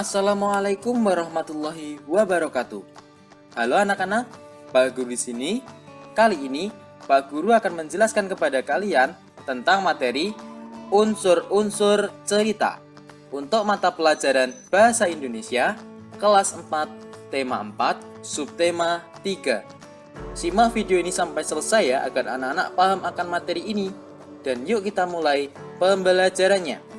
Assalamualaikum warahmatullahi wabarakatuh. Halo anak-anak, Pak Guru di sini. Kali ini Pak Guru akan menjelaskan kepada kalian tentang materi unsur-unsur cerita untuk mata pelajaran Bahasa Indonesia kelas 4, tema 4, subtema 3. Simak video ini sampai selesai ya agar anak-anak paham akan materi ini. Dan yuk kita mulai pembelajarannya.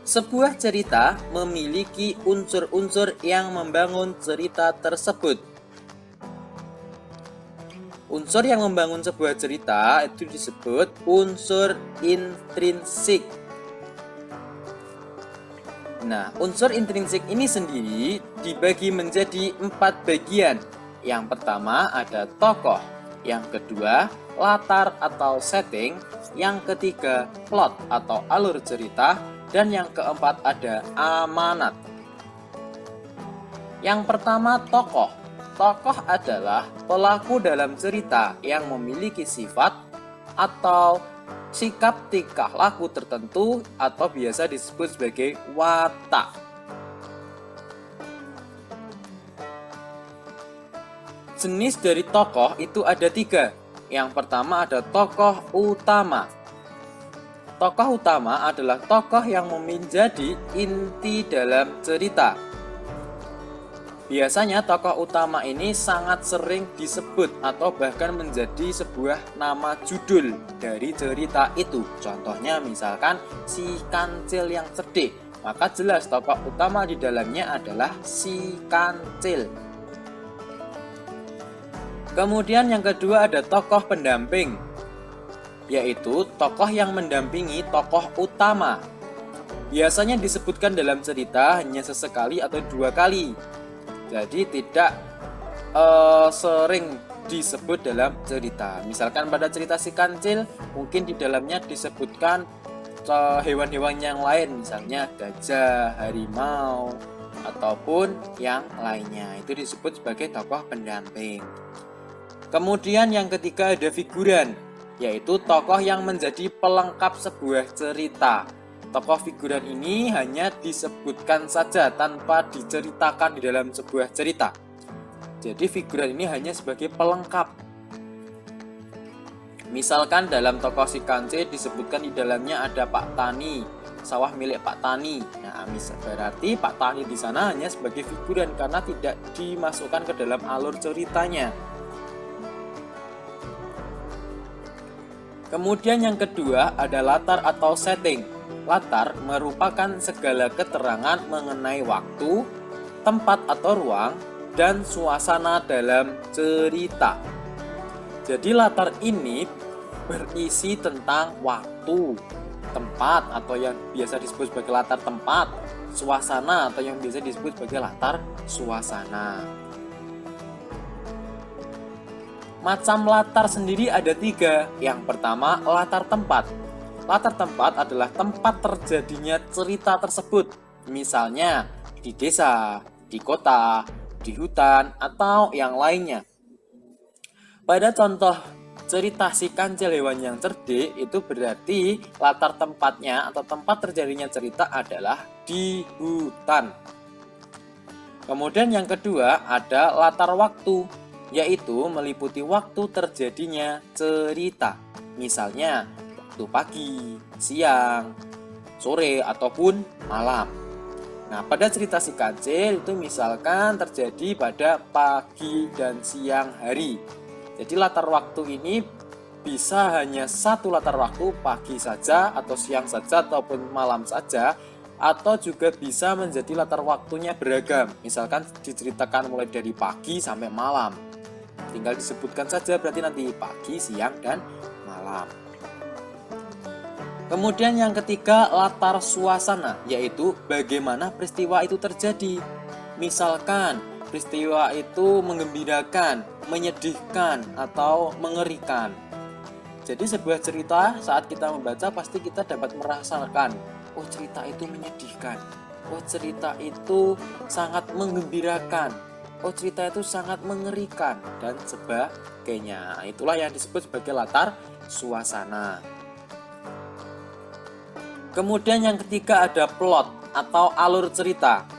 Sebuah cerita memiliki unsur-unsur yang membangun cerita tersebut. Unsur yang membangun sebuah cerita itu disebut unsur intrinsik. Nah, unsur intrinsik ini sendiri dibagi menjadi 4 bagian. Yang pertama ada tokoh, yang kedua latar atau setting, yang ketiga plot atau alur cerita, dan yang keempat ada amanat. Yang pertama tokoh. Tokoh adalah pelaku dalam cerita yang memiliki sifat atau sikap tingkah laku tertentu atau biasa disebut sebagai watak. Jenis dari tokoh itu ada 3. Yang pertama ada tokoh utama. Tokoh utama adalah tokoh yang menjadi inti dalam cerita. Biasanya tokoh utama ini sangat sering disebut atau bahkan menjadi sebuah nama judul dari cerita itu. Contohnya misalkan si kancil yang cerdik, maka jelas tokoh utama di dalamnya adalah si kancil. Kemudian yang kedua ada tokoh pendamping, yaitu tokoh yang mendampingi tokoh utama. Biasanya disebutkan dalam cerita hanya sesekali atau 2 kali. Jadi tidak sering disebut dalam cerita. Misalkan pada cerita si kancil mungkin di dalamnya disebutkan hewan-hewan yang lain, misalnya gajah, harimau, ataupun yang lainnya. Itu disebut sebagai tokoh pendamping. Kemudian yang ketiga ada figuran, yaitu tokoh yang menjadi pelengkap sebuah cerita. Tokoh figuran ini hanya disebutkan saja tanpa diceritakan di dalam sebuah cerita. Jadi figuran ini hanya sebagai pelengkap. Misalkan dalam tokoh si kancil disebutkan di dalamnya ada Pak Tani, sawah milik Pak Tani. Nah, berarti Pak Tani di sana hanya sebagai figuran karena tidak dimasukkan ke dalam alur ceritanya. Kemudian yang kedua ada latar atau setting. Latar merupakan segala keterangan mengenai waktu, tempat atau ruang, dan suasana dalam cerita. Jadi latar ini berisi tentang waktu, tempat atau yang biasa disebut sebagai latar tempat, suasana atau yang biasa disebut sebagai latar suasana. Macam latar sendiri ada 3. Yang pertama latar tempat. Latar tempat adalah tempat terjadinya cerita tersebut. Misalnya di desa, di kota, di hutan, atau yang lainnya. Pada contoh cerita si kancil hewan yang cerdik itu berarti latar tempatnya atau tempat terjadinya cerita adalah di hutan. Kemudian yang kedua ada latar waktu, yaitu meliputi waktu terjadinya cerita. Misalnya waktu pagi, siang, sore, ataupun malam. Nah, pada cerita si kancil itu misalkan terjadi pada pagi dan siang hari. Jadi latar waktu ini bisa hanya satu latar waktu, pagi saja atau siang saja ataupun malam saja, atau juga bisa menjadi latar waktunya beragam. Misalkan diceritakan mulai dari pagi sampai malam. Tinggal disebutkan saja berarti nanti pagi, siang, dan malam. Kemudian yang ketiga latar suasana, yaitu bagaimana peristiwa itu terjadi. Misalkan peristiwa itu menggembirakan, menyedihkan, atau mengerikan. Jadi sebuah cerita saat kita membaca pasti kita dapat merasakan, oh cerita itu menyedihkan, oh cerita itu sangat menggembirakan, oh cerita itu sangat mengerikan, dan sebagainya. Itulah yang disebut sebagai latar suasana. Kemudian yang ketiga ada plot atau alur cerita.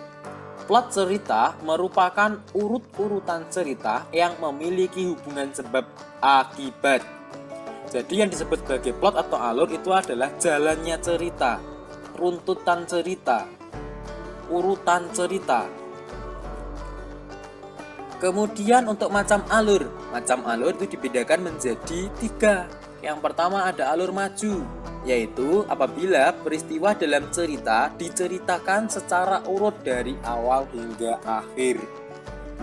Plot cerita merupakan urut-urutan cerita yang memiliki hubungan sebab akibat. Jadi yang disebut sebagai plot atau alur itu adalah jalannya cerita, runtutan cerita, urutan cerita. Kemudian untuk macam alur itu dibedakan menjadi 3. Yang pertama ada alur maju, yaitu apabila peristiwa dalam cerita diceritakan secara urut dari awal hingga akhir.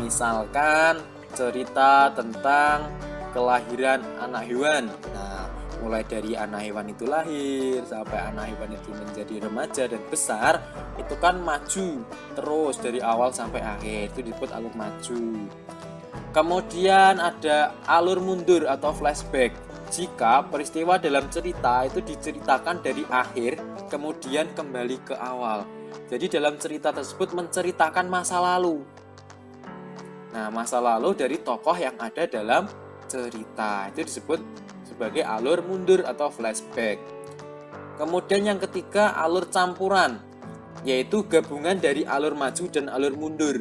Misalkan cerita tentang kelahiran anak hewan. Nah, mulai dari anak hewan itu lahir sampai anak hewan itu menjadi remaja dan besar, itu kan maju terus dari awal sampai akhir, itu disebut alur maju. Kemudian ada alur mundur atau flashback. Jika peristiwa dalam cerita itu diceritakan dari akhir kemudian kembali ke awal. Jadi dalam cerita tersebut menceritakan masa lalu. Nah, masa lalu dari tokoh yang ada dalam cerita itu disebut sebagai alur mundur atau flashback. Kemudian yang ketiga alur campuran, yaitu gabungan dari alur maju dan alur mundur.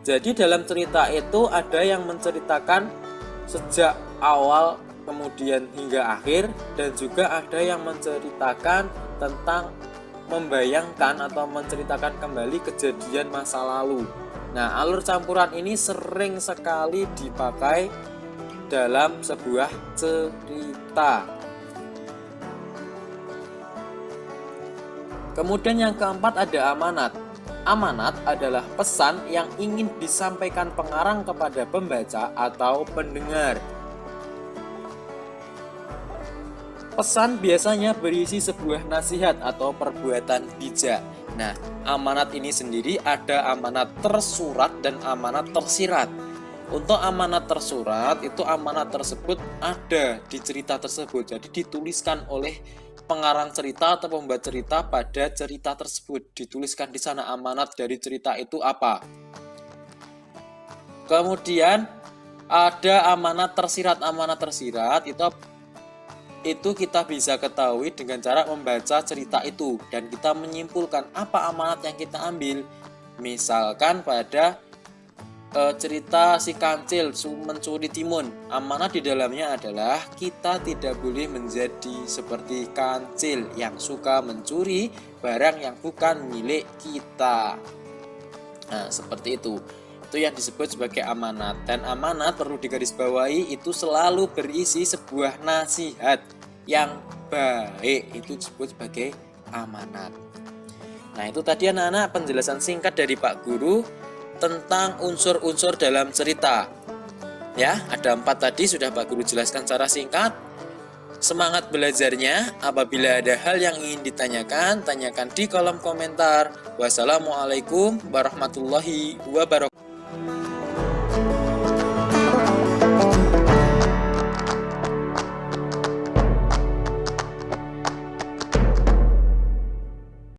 Jadi dalam cerita itu ada yang menceritakan sejak awal kemudian hingga akhir, dan juga ada yang menceritakan tentang membayangkan atau menceritakan kembali kejadian masa lalu. Nah, alur campuran ini sering sekali dipakai dalam sebuah cerita. Kemudian yang keempat ada amanat. Amanat adalah pesan yang ingin disampaikan pengarang kepada pembaca atau pendengar. Pesan biasanya berisi sebuah nasihat atau perbuatan bijak. Nah, amanat ini sendiri ada amanat tersurat dan amanat tersirat. Untuk amanat tersurat, itu amanat tersebut ada di cerita tersebut. Jadi dituliskan oleh pengarang cerita atau pembuat cerita pada cerita tersebut. Dituliskan di sana amanat dari cerita itu apa. Kemudian ada amanat tersirat. Amanat tersirat itu kita bisa ketahui dengan cara membaca cerita itu dan kita menyimpulkan apa amanat yang kita ambil. Misalkan pada cerita si kancil mencuri timun, amanat di dalamnya adalah kita tidak boleh menjadi seperti kancil yang suka mencuri barang yang bukan milik kita. Nah, seperti itu. Itu yang disebut sebagai amanat. Dan amanat perlu digarisbawahi itu selalu berisi sebuah nasihat yang baik, itu disebut sebagai amanat. Nah, itu tadi anak-anak penjelasan singkat dari Pak Guru tentang unsur-unsur dalam cerita. Ya, ada 4 tadi sudah Pak Guru jelaskan secara singkat. Semangat belajarnya. Apabila ada hal yang ingin ditanyakan, tanyakan di kolom komentar. Wassalamualaikum warahmatullahi wabarakatuh.